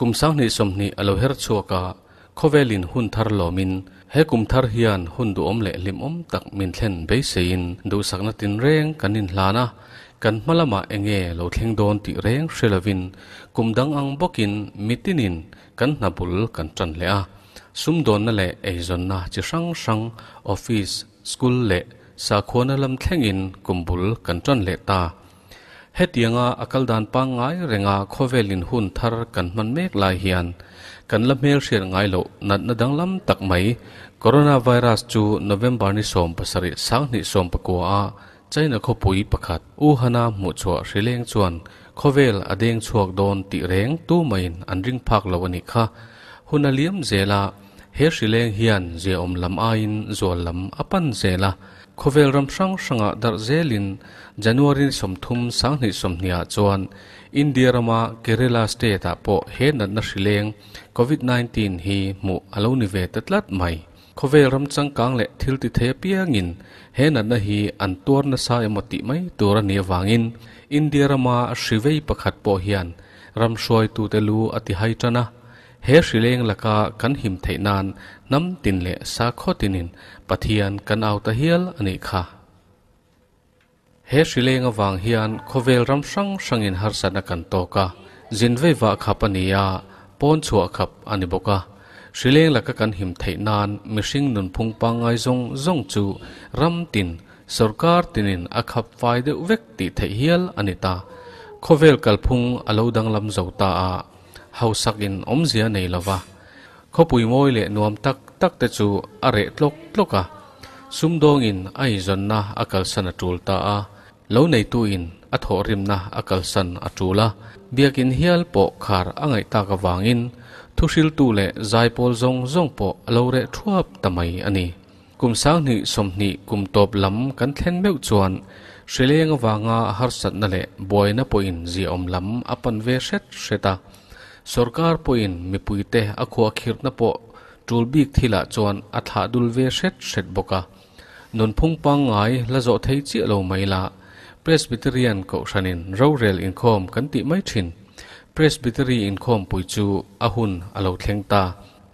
kum sang ni som ni alo her chuaka khovelin hun thar lomin he kum thar hian hun du om le lim om tak min thlen be sein du sakna tin reng kanin hlana kan malama enge lo thleng don ti reng shrelavin kumdang ang bokin mitinin kan nabul kan tran le a sum don na le eizon na chi hrang office school le sa khona lam thlengin kumbul kan tran le ta hetianga akaldan pangai renga khovelin hun thar kan man mek lai hian kan lamel shir ngai lo nat na danglam tak mai coronavirus chu November ni som pasari sang ni som pakwa a China khopui pakhat u hana mu chwa hrileng chuan khovel adeng chuak don ti reng tu main anring phak lawani kha hunaliam zela he hrileng hian je om lam ain zol lam apan zela khovel ram hranga dar zelin January somthum sang ni somnia chuan India rama Kerala state a po he nat na hrileng Covid-19 hi mu alo ni ve tatlat mai khovel ram changkang le thil ti the piangin he nat na hi an tor na sa emoti mai tura ni awangin India rama shivei pakhat po hian ram shoi tu te lu ati haitana he hrileng laka kan him theinan nam tin le sa khotinin pathian kan auta hial ani kha he hrileng awang hian khovel ram hrangin harsana kan toka jinvei wa khapania pon chua khap ani boka hrileng laka kan him theinan mihring nun phung pangai zong chu ram tin Sorkar tinin akhap faide vek ti thei hial anita khovel kalphung alodang lam zawta a hausakin omzia nei lova khopui moi le nuam tak te chu are tloka sumdongin ai zonna akal sana tulta a lo nei tu in athorim na akal san atula biakin hial po khar angai ta ka wangin thusil tu le zaipol zong po alore thuap tamai ani kum sang ni somni kum top lam kan thlen meu chuan hrileng awanga harsat na le boina poin zi om lam apan ve seta Sorkar poin mipuite akhu akhir na po tulbik thila chuan atha dul ve set boka non phung pangai la zo thei chi lo maila Presbyterian Kohhranin rorel inkhom kan ti mai thin Presbytery inkhom pui chu ahun alo thlengta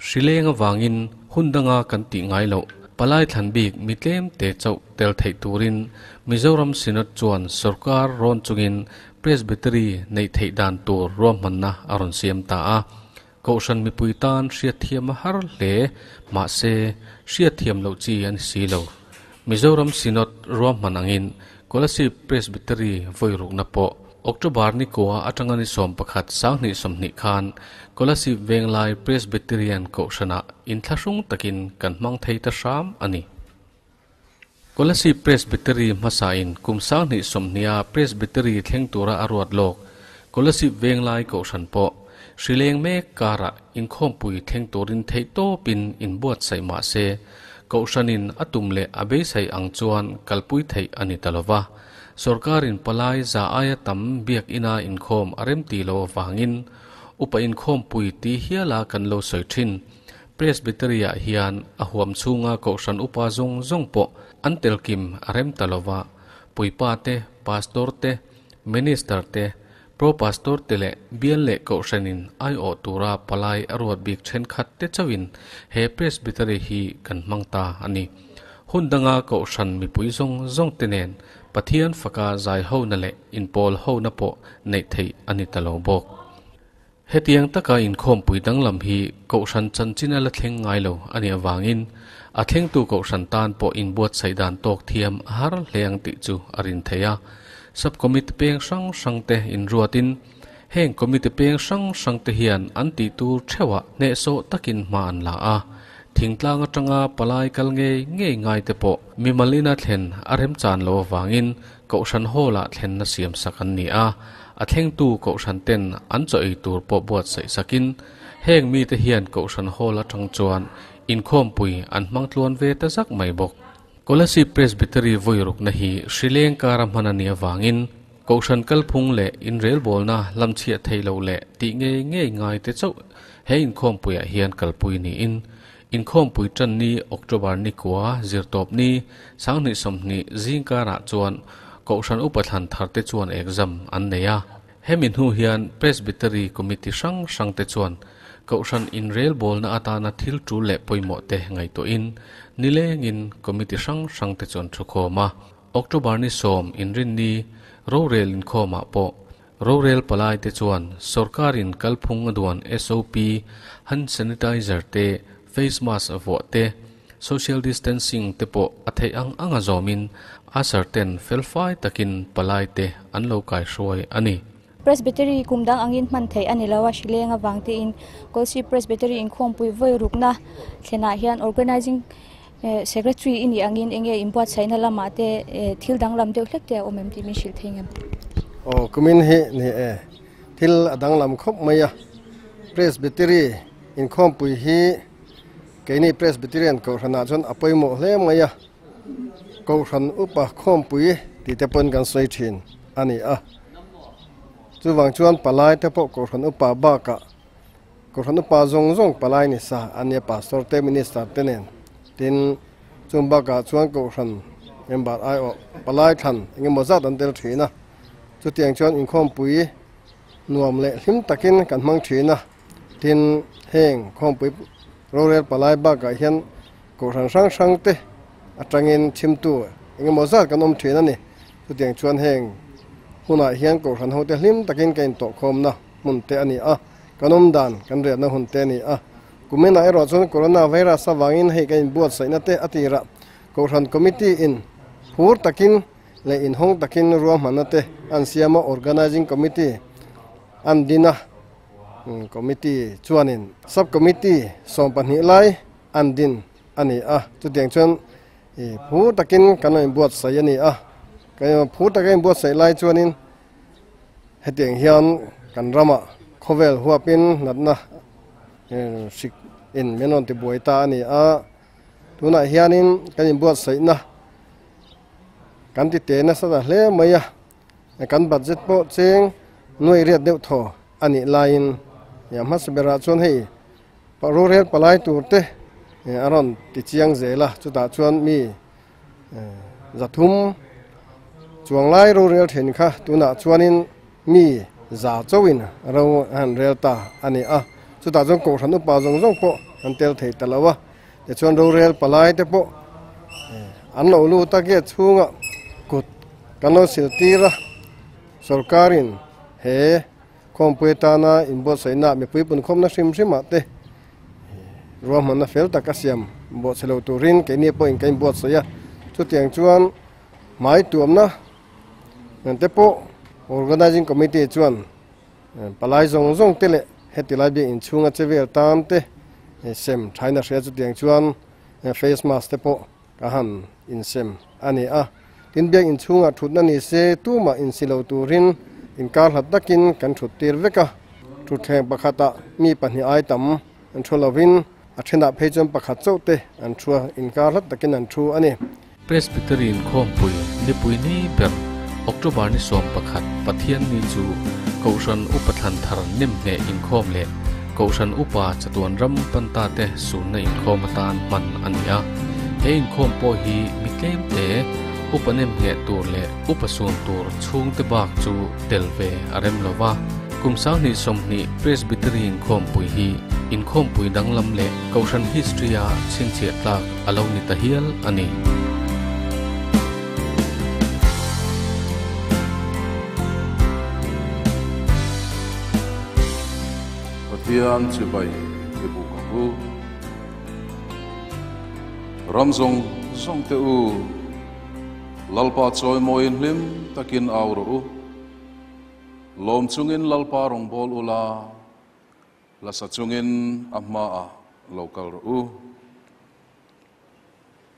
hrileng awangin hundanga kan ti ngai lo palai thanbik mitlem te chau tel thei turin Zoram sinat chuan Sorkar ron chungin Presbytery nei thei dan tur rom manna aron siam ta a Kohhran mi puitan hria thiam har le ma se hria thiam lo chi an si lo Zoram sinat rom manangin Kolasib Presbytery voiruk na po October ni ko atangani som pakhat sang ni somni khan Kolasib Venglai Presbyterian Kohhrana in thlasung takin kan hmang thei ta sham ani Kolasib Presbytery masain kum sang ni somnia Presbytery thleng tura arwat lok Kolasib Venglai Kohhran po hrileng me karah in khom pui thleng turin thei to pin in buat sai ma se Kohhranin atum le abei sai ang chuan kalpui thei ani talova Sorkarin palai za aya tam biak ina in khom remti lo wangin upa in khom pui ti hiala kan lo soithin Presbytery hian ahuam chunga Kohhran upa zong po antel kim rem talova puipa te pastor te minister te pro pastor te le bial le Kohhranin ai o tura palai arwat bik then khat te chawin he Presbytery hi kan mangta ani hundanga Kohhran mi pui zong tenen pathian faka zai ho na le in pol ho na po nei thei ani talobok hetiang taka in khom pui dang lam hi Kohhran chanchina la thleng ngai lo ani awangin a thleng tu Kohhran tan po in buat saidan tok thiam har hleng ti chu arin theya sub committee peng sang te in ruatin heng committee peng sang te hian anti tu thewa ne so takin man la a thingtlang atanga palai kal nge ngai te po mimalina thlen arhem chan lo wangin Kohhran hola thlen na siam sakan ni a thleng tu Kohhran ten an choi tur po buat sai sakin heng mi te hian Kohhran hola thang chuan in khom pui an hmang tluan ve ta zak mai bok Kolasib Presbytery voiruk na hi hrileng karam hanania wangin Kohhran kalphung le in rel bolna lamchia theilo le ti nge ngai te chau he in khom pui a hian kalpui ni in khom pui tran ni October ni kwa zirtop ni sang ni somni jingkara chuan Kohhran upathlan tharte chuan exam an neya hemin hu hian Presbytery Committee hrang te chuan Kohhran in rail bol na atana thil tu le poimo te ngai to in nilengin committee hrang te chuan thu khoma October ni som in rin ni ro rail in khoma po ro rail palai te chuan Sorkar in kalphung aduan SOP hand sanitizer te face mask avo te social distancing te po athei anga zomin asarten felfai takin palai te anlo kai hruai ani Presbytery kumdang angin hman thei ani lawa hrileng awangte in Kolasib Presbytery in khompui voi rukna thlena hian organizing secretary ini angin enge import saina lama te thildang lam deuh hlek te omem ti mi shil thengem kumin hi ni thil adang lam khop maya Presbytery in khompui hi keini Presbyterian Kohhran chon apoimo hle maya Kohhran upa khompui ti te pon kan soi thin ani a chuwang chuan palai te po Kohhran upa baka Kohhran upa zong palai ni sa ania pastor te minister tenen tin chumbaka chuan Kohhran member ai o palai than inge mozat an tel thina chu tiang chuan in khompui nuam le hlim takin kan hmang thina tin heng khompui rorel palai baka hian Kohhran hrang te atangin thimtu inge mozat kan om thina ni chu tiang chuan heng huna hian Kohhran hote hlim takin kain to khomna mun te ani a kanom dan kan re na hun te ni a kumena ero chon coronavirus avangin hei kain buat saina te atira Kohhran committee in hur takin le in hong takin ruam manate an siama organizing committee an dina committee chuanin sub committee som panhi lai an din ani a chu tiang chon hur takin kanon buat sai ani a kaya phuta kain buat sai lai chuanin hetiang hian kan rama khovel huapin natna sik in menon ti boita ani a tuna hianin kan buat sai na kan ti te na sa hle maya kan budget po cheng noi riat deuh tho ani lain yam hasbera chon hei parorel palai turte aron ti chiang zela chuta chuan mi zathum chuang lai ro rel then kha tuna chuanin mi zawhin ro han rel ta ani a chuta jong Kohhran upa zong po an tel thei talawa te chuan ro rel palai te po an lo lu ta ge chunga kut kano siltira Sorkarin he kompetana inbo saina me puipun khomna hrim ate roman na fel takasiam bo chelo turin ke ni po in kain bot saya chu tiang chuan mai tuamna te po organizing committee chuan palai zong tele hetilai bi in chunga chevel tam te sem thaina hria chu tiang chuan face mask te po ka han in sem ani a tin biak in chunga thutna ni se tuma in silo turin in kar hlat takin kan thut tir veka thu theng pakhata mi pahni ai tam an tholovin a thena phejom pakhat chote an thua in kar hlat takin an thu ani Presbytery in khompui nipui ni ber October ni som pakhat pathian ni chu Kohhran upathan thar nim ne in khom le Kohhran upa chatuan ram panta te sunna in khomatan man ania he in khom po hi mitlem te upanem nge tur le upasun tur chung te bak chu telve arem lova kumsang ni somni Presbytery in khompui hi in khompui danglam le Kohhran history a chinche tlak alo ni tahial ani Tian chibai ibu kabu ramzong zong te u lalpa choi moin lim takin auru lomchungin lalpa rongbol ula lasachungin amma a local ru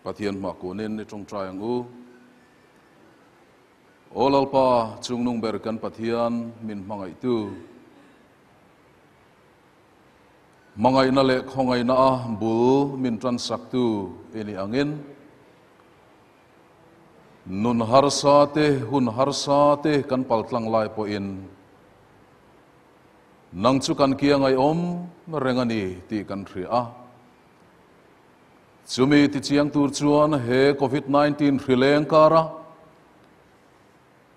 pathian ma kunin ni tong tryang u olalpa chungnung berkan pathian min mangai tu mangai na le khongai na bul min transak tu ini angin nun harsate hun harsate kan paltlang lai po in nang chu kan kia ngai om rengani ti kan thria chumi ti chiang tur chuan he Covid-19 hrileng karah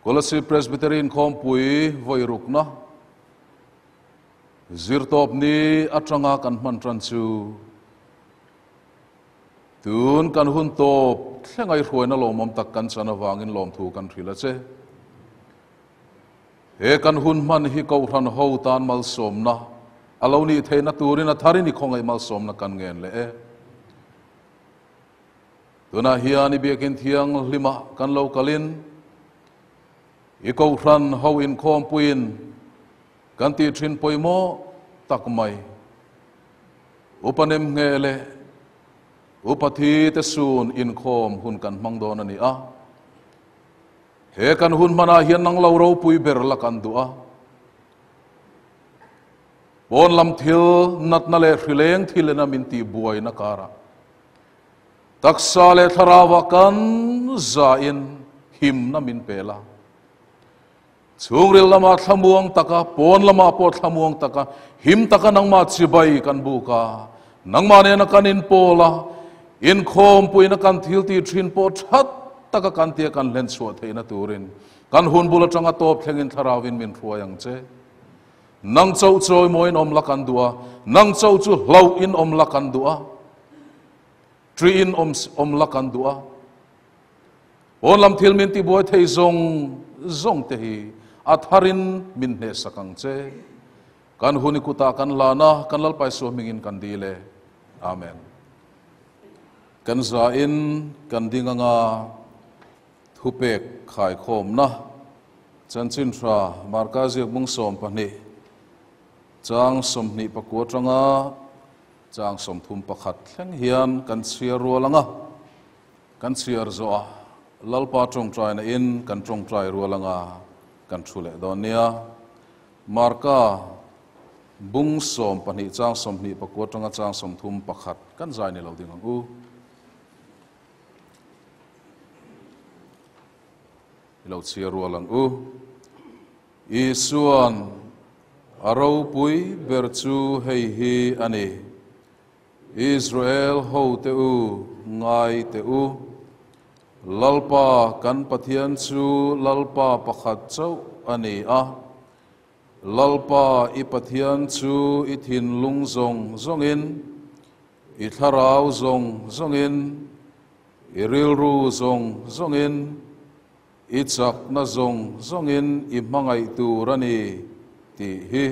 Kolasib Presbytery in khompui voi rukna zirtop ni hrangah kan hman tran chu tun kan hun top thlengai hruaina lomam tak kan chana wangin lom thu kan thrila che he kan hun hman hi Kohhran ho tan mal somna aloni theina turina tharini khongai mal somna kan ngen le e tuna hiani biakin thiang lima kan lo kalin i Kohhran ho in khompuin kan ti thin poimo takmai upanem ngele upathi te sun in khom hun kan hmang don ani a he kan hun mana hian nang lo ro pui ber la kan du a bon lam thil nat na le hrileng thil na min ti buai na kara taksa le tharawa kan za in him na min pela chungril lama thamuang taka pon lama po thamuang taka him taka nang ma chibai kan buka nang ma ne na kanin pola in khom pui na kan thil ti thin po that taka kan tia kan len chu theina turin kan hun bula tanga top thlengin tharawin min hruayang che nang chau choi moin om la kan dua nang chau chu hlo in om la kan dua tri in om la kan dua on lam thil min ti boy thei zong te hi atharin min he sakang che kan huni kuta kan lana kan lalpai so mingin kan dile amen kan za in kan dinganga thupek khai khom na chanchin thra markazi mung som pani chang som ni pakua tanga chang som thum pakhat thleng hian kan chia rualanga kan chiar zoa lalpa tong trai na in kan tong trai rualanga kan thule donia marka bung som pani chang som ni pakua tanga chang som thum pakhat kan zai ni lo ding u lo chia rualang u isuan aro pui berchu hei hi ani Israel ho te u ngai te u lalpa kan pathian chu lalpa pakhat chau ani a lalpa i pathian chu i thin lung zongin i tharau zongin i rilru zongin i chak na zongin i hmangai turani ti hi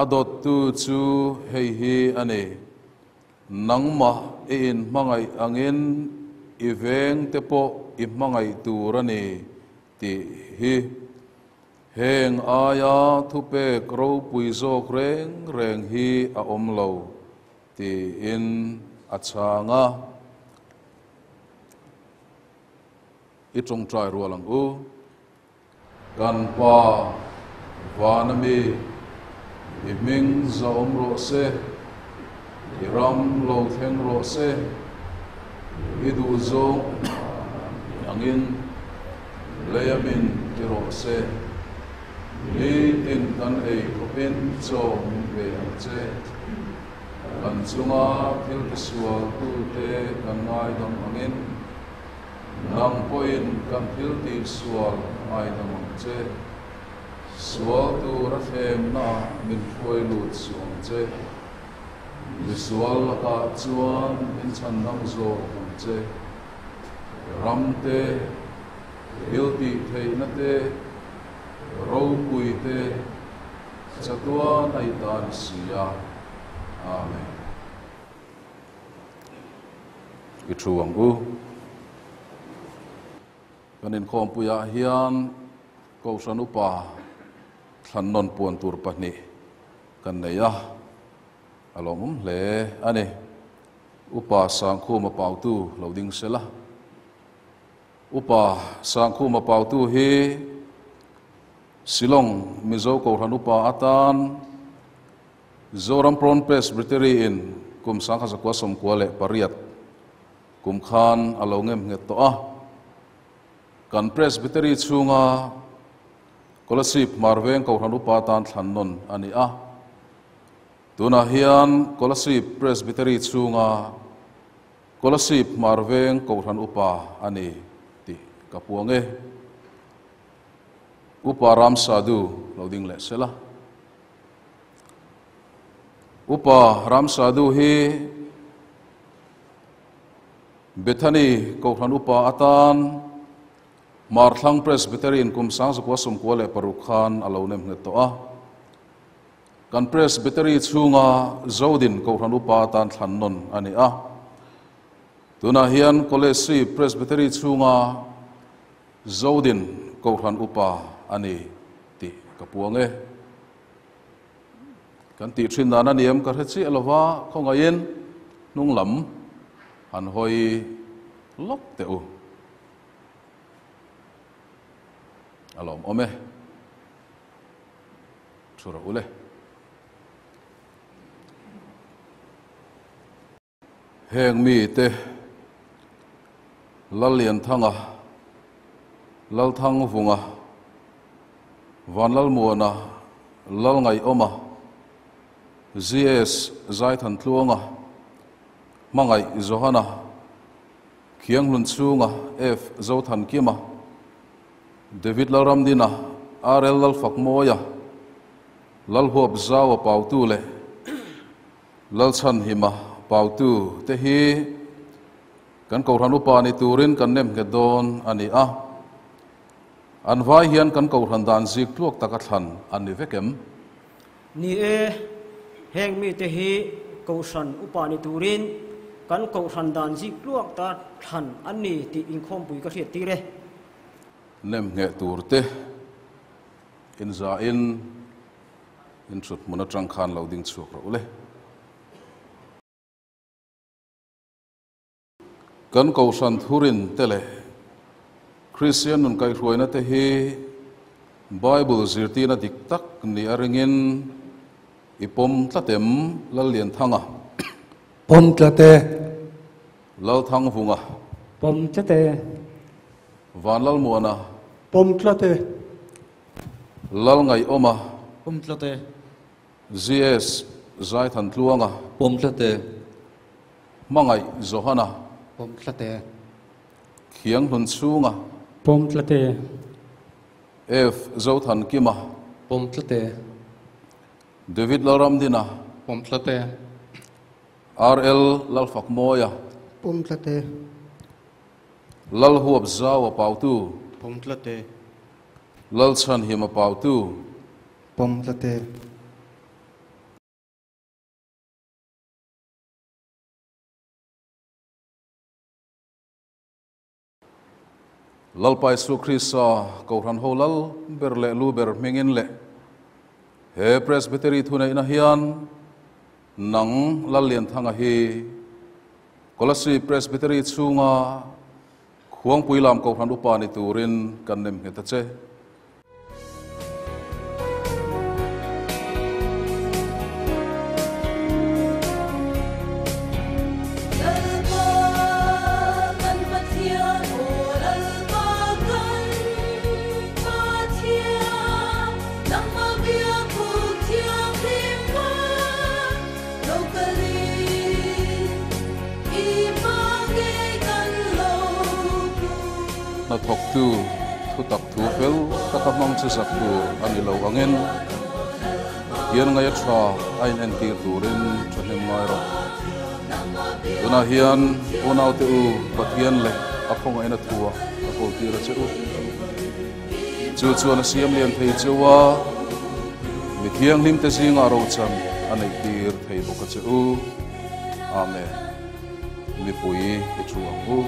adot tu chu hei hi ani nangma in hmangai angin i veng te po i hmangai turani ti hi heng aya thupek ro pui zok reng hi a om lo ti in achanga i trong trai rualang u kan pa vanami i ming zawm ro se i ram lo theng ro se i du zo angin leyamin ti ro se ni tin kan ei kopin cho min ve che kan chunga thil ti sual tu te kan ngai dam angin nang poin kan thil ti sual ngai dam che sual tu ra them na min phoi lut suang che visual ka chuan in chan nam zo che ram te hil ti thei na te ro pui te chatua nai tan sia amen i thuang u kanin khom puya hian Kohhran upa thlan non puan tur pani kan neya alom le ani upa sang khu ma pau tu loading sela upa sang khu ma pau tu hi Silong mizo Kohhran upa atan Zoram Presbytery in kum sang kha zakwa som kwale pariat kum khan alongem nge to a kan Presbytery chunga Kolasib marveng Kohhran upa tan thlan non ani a tuna hian Kolasib Presbytery chunga Kolasib marveng Kohhran upa ani ti kapuange upa ram sadu loading le sela upa ram sadu hi Bethany Kohhran upa atan Marthlang Presbytery in kum sang zakwa sumkwa le parukhan alo nem ngetoa kan Presbytery chunga zodin Kohhran upa atan thannon ani a tuna hian Kolasib Presbytery chunga zodin Kohhran upa ani ti kapuange kan ti thin dana niam ka hechi alova khongain nunglam an hoi lok teu alom ome chura ule heng mi te lalian thanga lal thang vunga van lal muana lal ngai oma gs zai than tluanga mangai zohana khiang lun chunga f zo than kima David laram dina rl lal fakmoya lal huap zawh pautu le lal chan hima pautu te hi kan Kohhran upa ni turin kan nem ke don ani a an vai hian kan Kohhran dan zik tuak takathan ani vekem ni e heng mi te hi Kohhran upa ni turin kan Kohhran dan zik tuak ta than ani ti inkhom pui ka hriat ti re nem nge turte in za in chut muna trang khan loading chuk ro le kan Kohhran thurin tele Christian nun kai hruaina te hi Bible zirtina dik tak ni aringin ipom tlatem lal lian thanga pom tlate lal thang vunga pom tlate van lal muana pom tlate lal ngai oma pom tlate gs zai than tluanga pom tlate mangai zohana pom tlate khiang hun chunga pom tlate f zo than kima pom tlate David laram dina pom tlate rl lal fakmoya pom tlate lal huap zawh pautu pom tlate lal chan hima pautu pom tlate lal pai su Krista Kohhran ho lal ber le lu ber mengin le he Presbytery thunai na hian nang lal lian thanga hi Kolasib Presbytery chunga khuang puilam Kohhran upa ni turin kan nem heta che na thok tu thu tak thu fel taka hmang chu sak tu ani lo angin hian ngai tha ain en tir turin thanem ngai ro tuna hian unau te u pathian le aphong aina thua ko tir che u chu chuan siam lian thei chewa mi thiang lim te singa ro cham anei tir thei bo ka che u amen mi pui e chuang u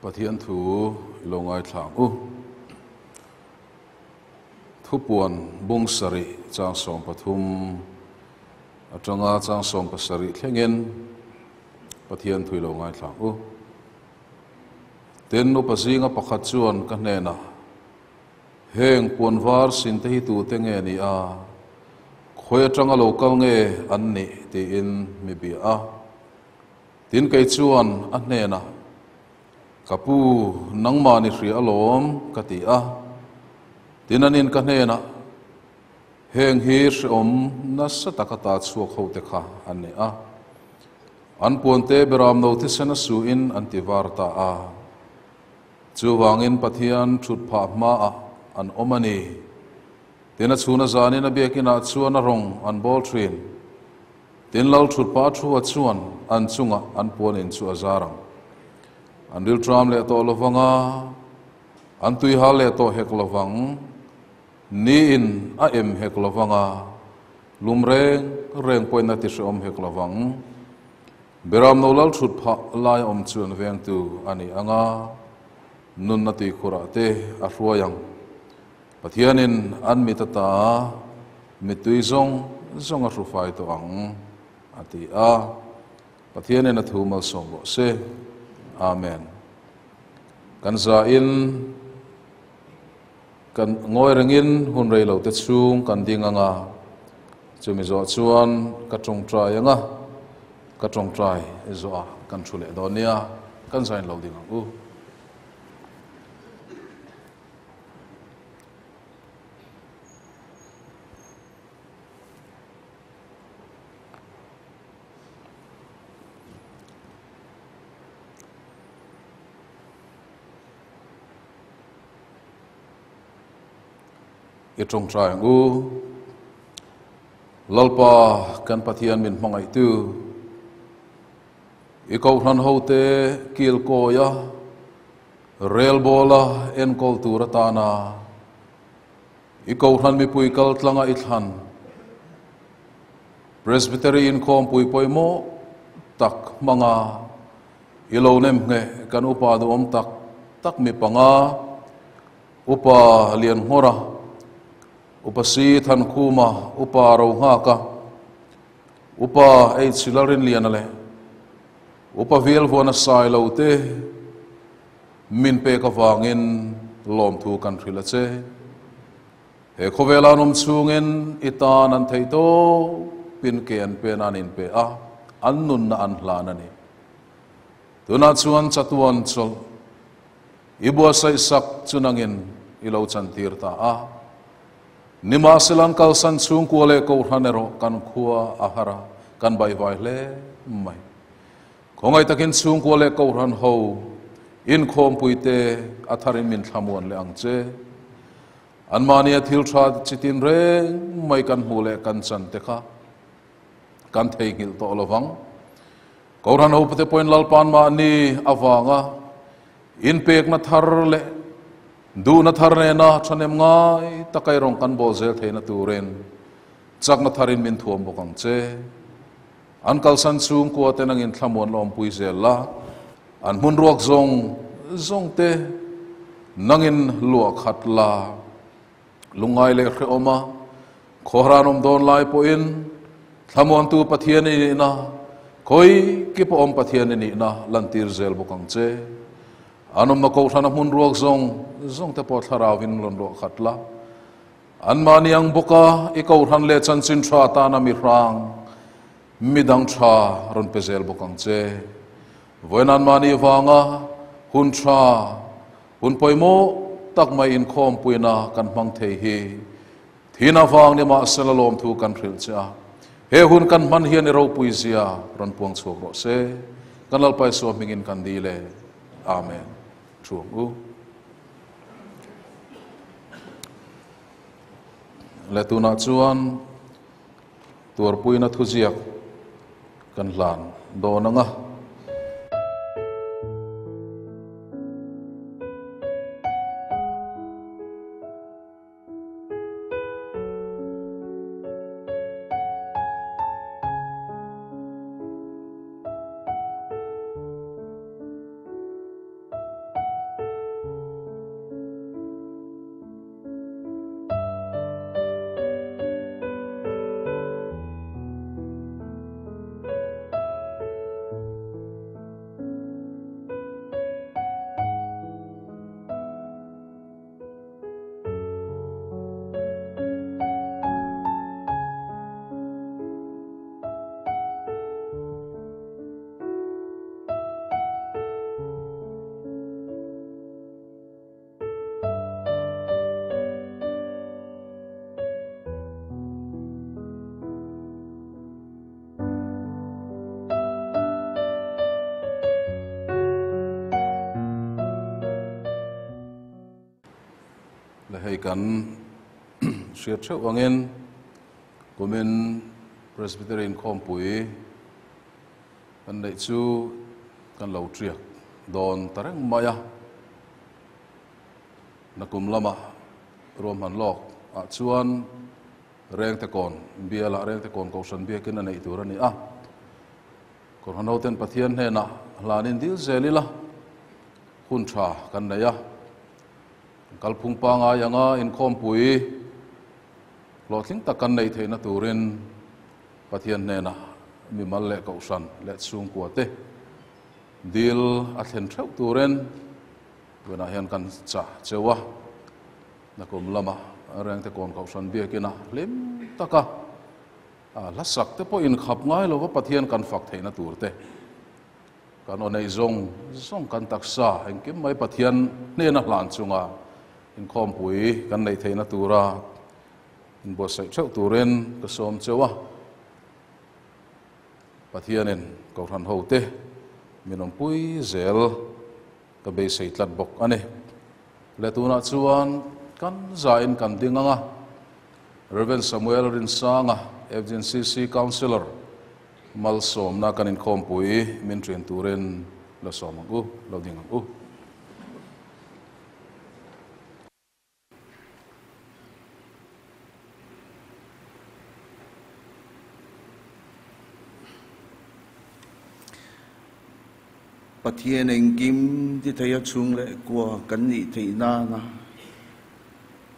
Pathian thu longai thang thupuan bung sari chang som pathum atanga chang som pasari thlengin Pathian thu longai thang ten no pazinga pakhat chuan ka hnena heng puanwar sin te hi tu te nge ni a khoi atanga lokal nge an ni ti in mi bi a tin kai chuan a hnena kapu nangmani hri alom kati a tinanin ka hnena heng hi om nasa takata chuak ho te kha ani a an puante beram no ti sena su in antivarta a chuwangin Pathian thut pha ma a an omani tina chuna zani na biakina chuan a rong an bol thin tin lal thut pa thu a chuan an chunga an puanin chu a Zoram an dil tram le to lovanga an tui hal le to hek lovang ni in a em hek lovanga lumreng reng poina ti som hek lovang beram no lal thut pha lai om chuan veng tu ani anga nun na ti khura te a hruayang Pathianin an mitata mitui zong a hrufai to ang ati a Pathianin a thumal som bo se Amen. Kan za in kan ngoi rengin hun rei lo te chung kan ding anga chumi zo chuan ka tong trai anga ka tong trai zo a kan thule donia kan zain lo ding u trong trai ngu lalpa kan Pathian min hmangai tu I Kohhran hote kil koya rel bola en kultura tana I Kohhran mi pui kal tlanga ithan Presbytery in kom pui poimo tak manga ilo nem nge kan upa do om tak mi panga upa lian ngora upa si than kuma upa hrangah ka upa ei chilarin lianale upa vil vona sai lo te min pe ka wangin lom thu kan thrila che he khovela nom chungin itan an theito pin ken pen anin pe a an nun na an hlan ani tuna chuan chatuan chol ibua sai sak chunangin ilo chantir ta a nima silan kalsan chung kuale Kohhranero kan khua ahara kan bai vai le mai khongai takin chung kuale Kohhran ho in khom puite atharin min thamuan le angche anmania thil tha chitin re mai kan hule kan chan te kha kan thei ngil to lovang Kohhran ho pate point lalpan ma ni awanga in pek na thar le du na thar ne na thanem ngai takai rong kan bol zel theina turen chak na tharin min thuam bokang che an kalsan chung ko tenang in thlamon lom pui zel la an hmun ruak zong te nangin luak khat la lungai le khre oma Kohhran om don lai po in thlamon tu Pathian ni na koi ki po om Pathian ni na lantir zel bokang che anom na Kohhran hmun ruak zong te po tharawin lon ro khatla an maniang boka I Kohhran le chan chin tha ta na mi hrang midang tha ron pezel bokang che voinan mani wanga hun tha hun poimo tak mai in khom puina kan hmang thei hi thina wang ni ma selalom thu kan thril cha he hun kan man hian ro pui zia ron puang chok ro se kan lal pai so mingin kan dile amen chuang u le tuna chuan tur puina thuziak kan hlan do nanga hleithei kan siat theuh angin kumin Presbytery in khompui kan nei chu kan lo triak don tareng maya nakum lama rom han lok a chuan reng te kon biala reng te kon Kohhran biakin nei tur ani a Kohhran hoten pathian hena hlanin dil zelila hun tha kan nei a kalphung pa nga yanga in khompui lotling takan nei theina turin pathian nena mi mal le Kohhran le chung kuate dil a thlen theuh turen wena hian kan cha chewa nakum lama reng te kon Kohhran biakina lim taka lasak te po in khap ngai lova pathian kan fak theina turte kan onei zong kan taksa engkim mai pathian nena hlan chunga in khompui kan nei theina tura in bo sai theuh turen ka som chewa pathianin Kohhran hote minom pui zel ka be sei tlat bok ani le tuna chuan kan zain kan dinganga Reverend Samuel rinsanga FGNCC councillor mal som na kan in khompui min trin turen lo somangu lo dingangu pathian engkim ti thaya chung le kwa kan ni theina na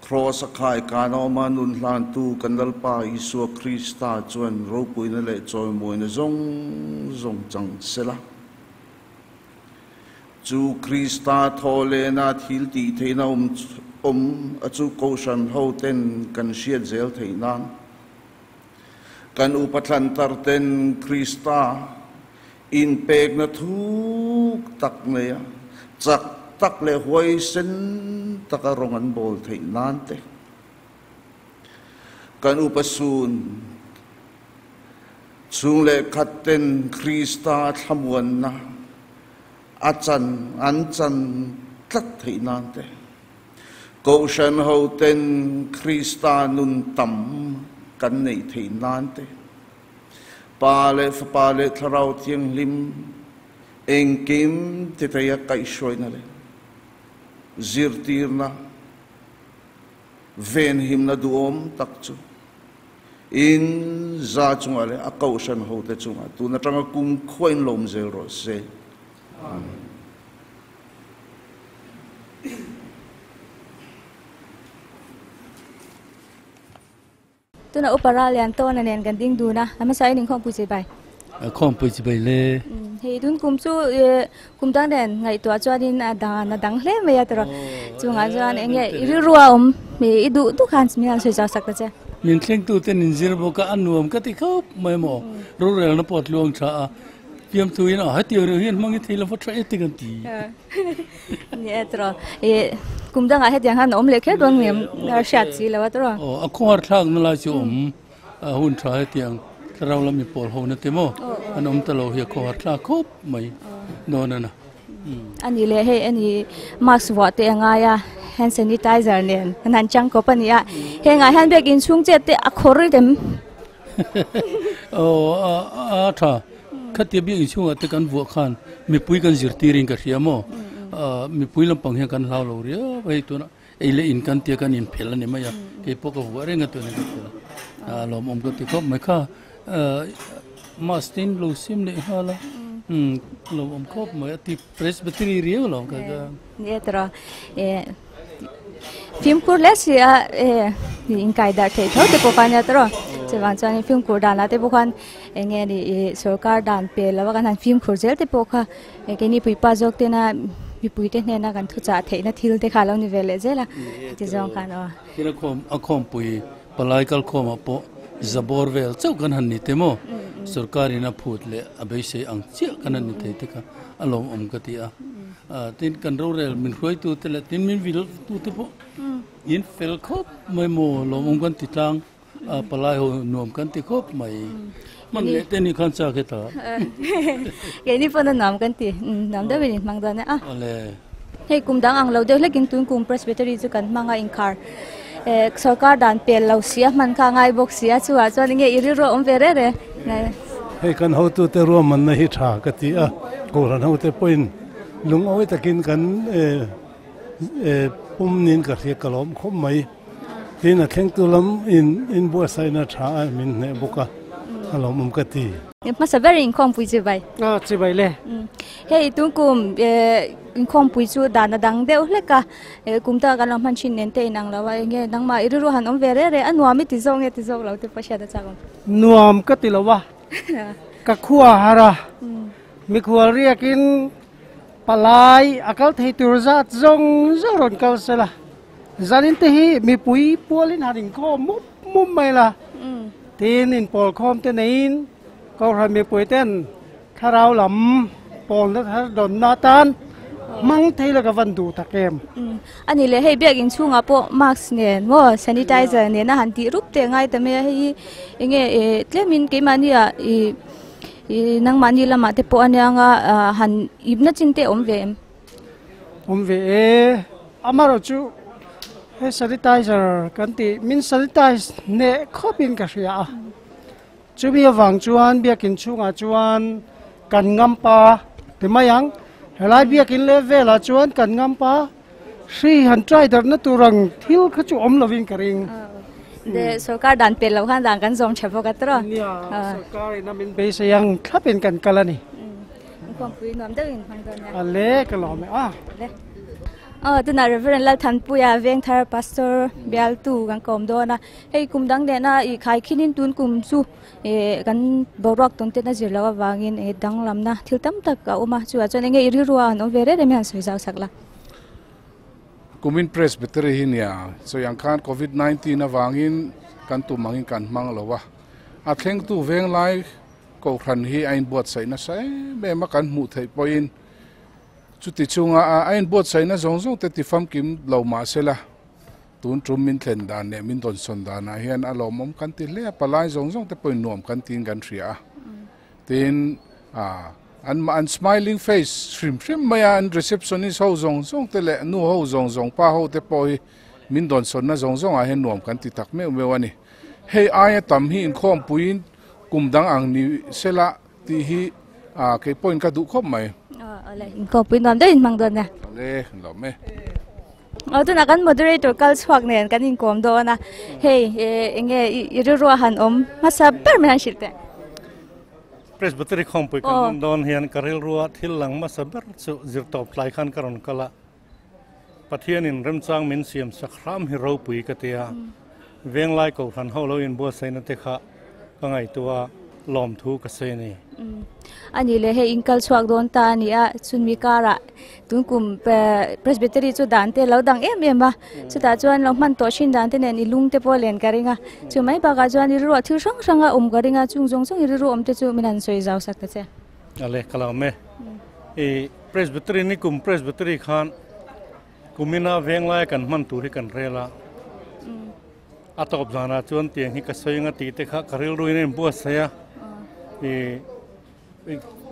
cross khai kano manun hlan tu kan dalpa Isu Krista chuan ro puina le choi moina zong chang sela chu Krista thole na thil ti theina achu Kohhran hoten kan siat zel theina kan upatlan tarten Krista in pek na thuk tak neya chak tak le huai sen takarongan bol thei nante kan upasun chung le khatten Krista thamuan na achan anchan tlat thei nante Kohhran hoten Krista nun tam kan nei thei nante pale tharau thiang lim engkim te thaya kai shoina le zirtirna ven himna duom takchu in za chunga le a Kohhran hote chunga tu na tanga kum khoin lom zel ro se amen tuna upara lian to na nen kan ding du na ama sai ning khom pu chi bai khom pu chi bai le he dun kum chu kum dang den ngai to chuanin na dang hle me ya tro chunga chuan enge iri ruwa me idu tu khan smial se ja sak cha min thleng tu ten in zir bo ka anuam ka ti khop mai mo ro rel na pot luang tha piam tu ina ha ti ro hian mangi thila fa tra eti kan ti ni etro kum dang a he yang han om le khe dong mem shat chi lawa tro a khor thang na la chu hun tha he tiang rau la mi pol ho na te mo anom ta lo hi khor thla khop mai no na na ani le he ani max wa te anga ya hand sanitizer nen nan chang ko pania he ngai han bek in chung che te akhor dem tha khati bi chung ate kan vu khan mi pui kan zir tiring ka riamo mi pui lam pang he kan lau lo ria bai tu na ele in kan te kan in phel ni ma ya ke po ko wa renga tu ni lom om ko ti ko mai kha mastin lo sim le hala lom om ko mai ti presbytery rio lo ka ne tra film kur le sia in kai da the tho te po kan ya tro che wang chan film kur dan la te po kan nge ni Sorkar dan pe la wa kan film kur zel te po kha ke ni pui pa jok te na mi pui te ne na kan thu cha the na thil te kha lo ni vele zela ti jong kan ti na khom pui palai kal khom apo zabor vel chau kan han ni te mo Sorkar ina phut le abai se ang chi kan ni te te ka alom om ka ti a tin kan ro rel min khoi tu te le tin min vil tu te po in fel khop mai mo lom om kan ti tang palai ho nom kan ti khop mai man le te ni khan cha ke ta ke ni pon nam kan ti nam da bin mang da na ale hei kum dang ang lo de lekin tun kum presbytery chu kan manga in kar Sorkar dan pel lo sia man kha ngai bok sia chuwa cho ni nge iri ro om vere re hei kan ho tu te ro man na hi tha ka ti a Kohhran ho te point lung oi takin kan pum nin ka ria kalom khom mai tin a kheng tu lam in bo sai na tha min ne boka alom um ka ti ma sa very in kom pui che bai che bai le hei tun kum in kom pui chu dan dang deu le ka kum ta kan lam han chin nen te nang lawa nge nang ma iri ro han om vere re anwa mi ti zong e ti zong lo te pa sha da cha gom nuam ka ti lawa ka khuwa hara mi khuwa riakin palai akal thei turza zong zoron kal sela zanin te hi mi pui polin haring ko mum mai la tin in pol khom te nein Kohhran mi pui ten kharau lam pol na thar don na tan mang thei la ka van du ta kem ani le hei biak in chunga po mask ne mo sanitizer ne na han ti rup te ngai ta me hi nge tlemin ke mani a nang mani lama te po anya han ibna chinte om ve amaro chu he sanitizer kan ti min sanitize ne khopin ka ria chu bi awang chuan biakin chunga chuan kan ngam pa te mayang helai biakin level a chuan kan ngam pa si han trai dar na turang thil kha chu om lovin karing de Sorkar dan pel lo khan dang kan zom chepo ka tro Sorkar na min be sayang thlapin kan kalani kom pui nom da in phang don ale kalome tu na reverend la than puya veng thar pastor bial tu kan kom do na hei kum dang de na i khai khinin tun kum chu kan borok ton te na zir lawa wangin dang lam na thil tam tak ka uma chu a chon nge iri ruwa no vere re man soi jaw sakla kumin presbytery hinia so yang khan Covid-19 avangin kan tu mangin kan hmang lova a thleng tu Venglai Kohhran hi ain buat sai na sai be ma kan mu thei point chutih chunga ain buat sai na zong te ti fam kim lo ma sela tun trum min thlen dan ne min don son dan a hian alomom kan ti le palai zong te point nuam kan tin kan ria tin an smiling face shrim maya an receptionist ho zong te le nu ho zong pa ho te poi min don son na zong a hen nuam kan ti tak me wani hei ai tam hi in khom puin kum dang ang ni sela ti hi ke point ka du khop mai ale in ko pui nom da in mang don na le lo me tu na kan moderator kal chhuak nen kan in kom do na hei nge iri ro han om ma sa ber me han shilte presbytery khom pui kan don hian karil ruwa thil lang ma saber chu zir top lai khan karon kala pathian in remchang min siam sakhram hi ro pui ka tia Venglai Kohhran ho lo in bo sai na te kha ka ngai tua lom thu ka se ni ani le he inkal chhuak don ta ni a chun mi kara tun kum presbytery chu dan te lo dang em ba chu ta chuan lo man to shin dan te ne ni lung te po len karinga chu mai ba ga chuan ri ro thil hranga karinga chung ri ro om te chu minan soi jaw sak ta che ale kala me presbytery ni kum presbytery khan kumina Venglai kan man tu ri kan rela atop jana chuan tiang hi ka soinga ti te kha karil ruin en bo saya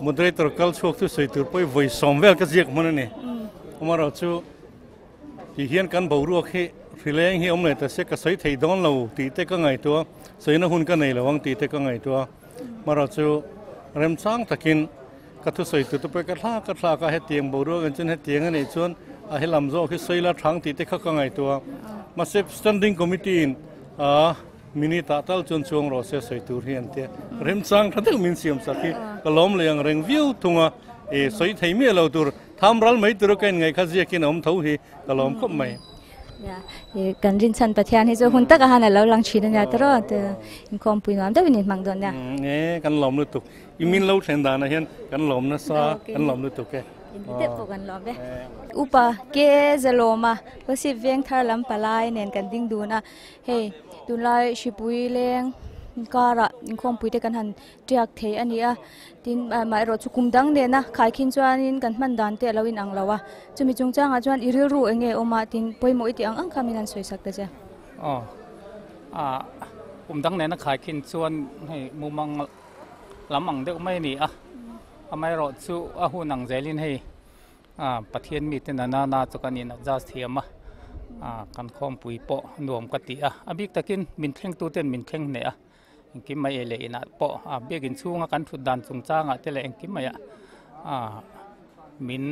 moderator kal chok tu soi tur poi voi somvel ka jek mon ne amaro chu thì hiện căn bầu ruột khi hrileng hi omle ta se ka sei thei don lo ti te ka ngai to sei na hun ka nei lo wang ti te ka ngai to mara chu rem sang takin ka thu sei tu pe ka thla ka he tiang bầu ruột kan chen he tiang ani chuan a he lam zo khi sei la thang ti te ka ngai to ma se standing committee in mini ta tal chun chung ro se sei tur hian te rem sang thadel min siam sakhi kalom leng reng view thunga e sei thei me lo tur tham ral mai tur kain ngai khazia kin om tho hi kalom khop mai kan rin chan pathian hi zo hun tak han lo lang chhin nya tro te in khom pui nam da bin mang don ya nge kan lom lu tuk imin lo thlen da na hian kan lom na sa kan lom lu tuk ke te po kan lom be upa ke zaloma posi veng thar lam palai nen kan ding du na he tun lai shipui leng karah in khom pui te kan han tiak thei ania tin mai ro chukum dang ne na khai khin chuan in kan man dan te lawin ang lawa chumi chungchang a chuan iril ru enge oma tin poimo iti ang khamin an soi sak ta ja dang ne na khai khin chuan hei mumang lamang de mai ni mai ro chu a hunang zelin hei pathian mi te na chukanin jas thiama kan khom pui po nuam ka ti abik takin min thleng tu ten min thleng ne kim mai ele ina po begin chunga kan thut dan chungchanga tele engkim maya min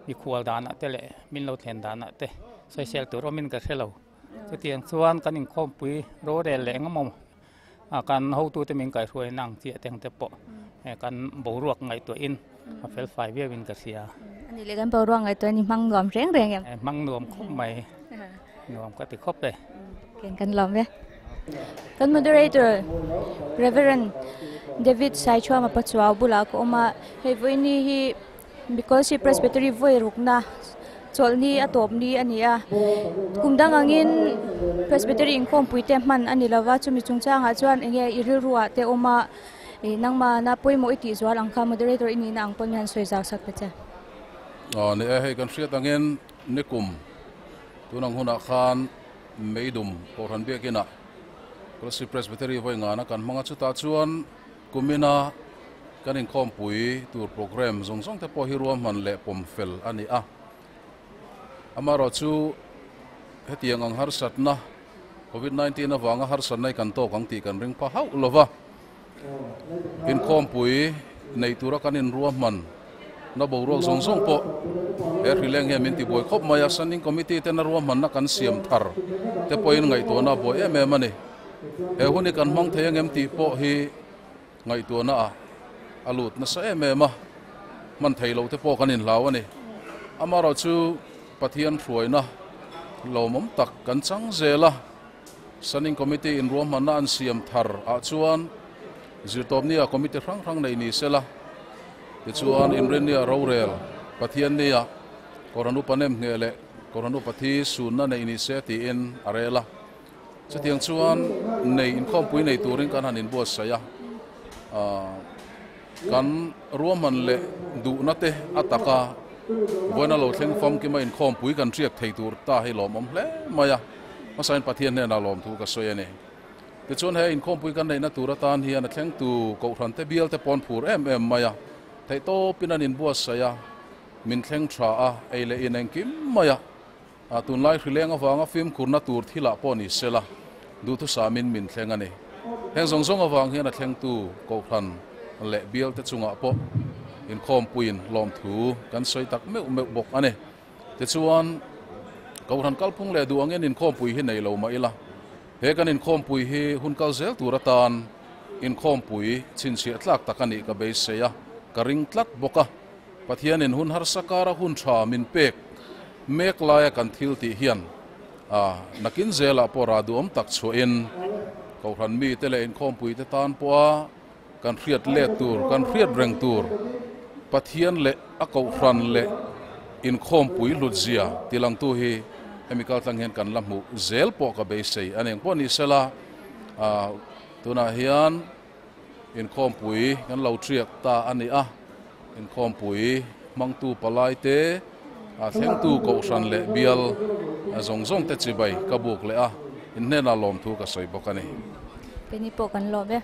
mi khual dana tele min lo thlen dana te social tur min ka thelo chutiang chuan kan in khom pui ro re leng mom kan ho tu te min kai ruai nang chi teng te po kan bo ruak ngai to in fel 5 year win ka sia ani le kan bo ruak ngai to ni mang nuam reng reng em mang nuam khop mai nuam ka ti khop pe ken kan lom ve kan moderator Reverend David sai chua ma pachwa bula ko ma he voini hi Kolasib Presbytery voi rukna cholni atop ni ania kumdang angin Presbytery in khom puite hman ani lova chumi chungchang a chuan enge iril ruwa te oma nangma na poimo iti zwal angkha moderator ini na angpon han soi jaw sak pacha ne he kan hriat angin nikum tunang huna khan meidum Kohhran Biakina Kolasib Presbytery voi ngana kan hmanga chuta chuan kumina kan in khom pui tur program zongzong te po hi ruam man le pom fel ani amaro chu hetiang ang har satna Covid-19 awanga har sanai kan to kang ti kan ring pa hau lova in khom pui nei tura kan in ruam man na bo ro zongzong po hrileng he min ti boy khop maya standing committee te na ruam man na kan siam thar te po in ngai to na boy mani he huni kan hmang theyang em ti po hi ngai to na alut na sa ma man theilo te po kan in law ani amaro chu pathian thruaina lomom tak kan chang zela standing committee in ruam man na an siam thar chuan zirtop ni committee hrang nei ni sela ti chuan in ren ni rorel pathian ni koranu panem ngele koranu pathi sun na nei ni se ti in arela chutiang chuan nei in khom pui nei turin kan hanin bo saya kan ruaman le du na te ataka voina lo thleng fom ki ma in khom pui kan riak thei tur ta hi lom om hle maya masain pathian ne na lom thu ka soyane te chon he in khom pui kan nei na tura tan hi an thleng tu Kohhran te bial te pon phur maya thei to pinan in bo saya min thleng tha eile in engkim maya tun lai hrileng awanga film kurna tur thila poni sela du tu samin min thleng ani heng zongzong awang hian a thleng tu Kohhran le bial te chunga po in khom puin lom thu kan soi tak meu bok ane te chuan Kohhran kalphung le du angin in khom pui hi nei lo ma ila he kan in khom pui hi hun kal zel turatan in khom pui chin chi tlak takani ka be seya ka ring tlat boka pathian in hun har sakara hun tha min pek mek laia kan thil ti hian nakin zela pora du om tak chu in Kohhran mi te le in khom pui te tan po kan hriat le tur kan hriat reng tur pathian le a Kohhran le in khom pui lutzia tilang tu hi chemical tlang hen kan lamu zel po ka be sei aneng po ni sela tuna hian in khom pui kan lo triak ta ani in khom pui mang tu palai te thleng tu Kohhran le bial zongzong te chibai ka buk le in nena lom thu ka soi bokani peni po kan lo be